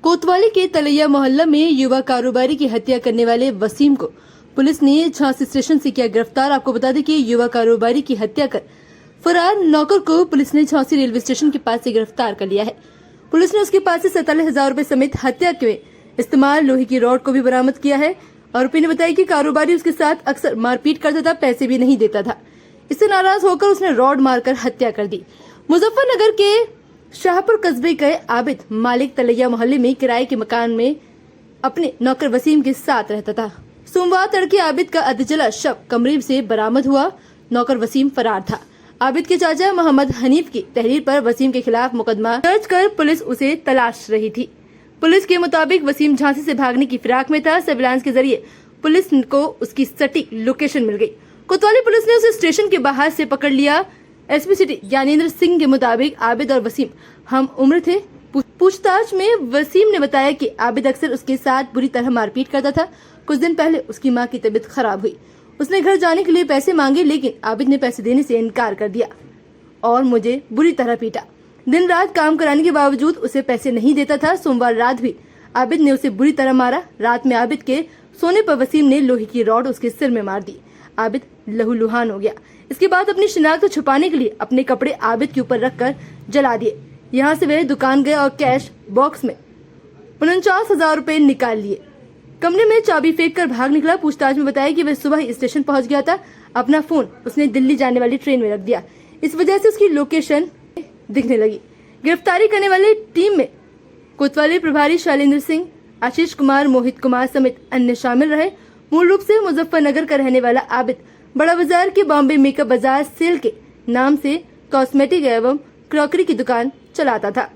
कोतवाली के तलैया मोहल्ला में युवा कारोबारी की हत्या करने वाले वसीम को पुलिस ने झांसी स्टेशन से किया गिरफ्तार। आपको बता दें कि युवा कारोबारी की हत्या कर फरार नौकर को पुलिस ने झांसी रेलवे स्टेशन के पास से गिरफ्तार कर लिया है। पुलिस ने उसके पास से 47,000 रुपए समेत हत्या के इस्तेमाल लोहे की रॉड को भी बरामद किया है। आरोपी ने बताया कि कारोबारी उसके साथ अक्सर मारपीट करता था, पैसे भी नहीं देता था। इससे नाराज होकर उसने रॉड मारकर हत्या कर दी। मुजफ्फरनगर के शाहपुर कस्बे के आबिद मालिक तलैया मोहल्ले में किराए के मकान में अपने नौकर वसीम के साथ रहता था। सोमवार तड़के आबिद का अधजला शव कमरे से बरामद हुआ। नौकर वसीम फरार था। आबिद के चाचा मोहम्मद हनीफ की तहरीर पर वसीम के खिलाफ मुकदमा दर्ज कर पुलिस उसे तलाश रही थी। पुलिस के मुताबिक वसीम झांसी से भागने की फिराक में था। सर्विलांस के जरिए पुलिस को उसकी सटीक लोकेशन मिल गई। कोतवाली पुलिस ने उसे स्टेशन के बाहर से पकड़ लिया। एसपी सिटी ज्ञानेंद्र सिंह के मुताबिक आबिद और वसीम हम उम्र थे। पूछताछ में वसीम ने बताया कि आबिद अक्सर उसके साथ बुरी तरह मारपीट करता था। कुछ दिन पहले उसकी मां की तबीयत खराब हुई। उसने घर जाने के लिए पैसे मांगे, लेकिन आबिद ने पैसे देने से इनकार कर दिया और मुझे बुरी तरह पीटा। दिन रात काम कराने के बावजूद उसे पैसे नहीं देता था। सोमवार रात भी आबिद ने उसे बुरी तरह मारा। रात में आबिद के सोने पर वसीम ने लोहे की रॉड उसके सिर में मार दी। आबिद लहूलुहान हो गया। इसके बाद अपनी शिनाख्त छुपाने के लिए अपने कपड़े आबिद के ऊपर रखकर जला दिए। यहाँ से वह दुकान गए और कैश बॉक्स में 49,000 रुपए निकाल लिए। कमरे में चाबी फेंक कर भाग निकला। पूछताछ में बताया कि वह सुबह ही स्टेशन पहुंच गया था। अपना फोन उसने दिल्ली जाने वाली ट्रेन में रख दिया। इस वजह से उसकी लोकेशन दिखने लगी। गिरफ्तारी करने वाली टीम में कोतवाली प्रभारी शैलेंद्र सिंह, आशीष कुमार, मोहित कुमार समेत अन्य शामिल रहे। मूल रूप से मुजफ्फरनगर का रहने वाला आबिद बड़ा बाजार के बॉम्बे मेकअप बाजार सेल के नाम से कॉस्मेटिक एवं क्रॉकरी की दुकान चलाता था।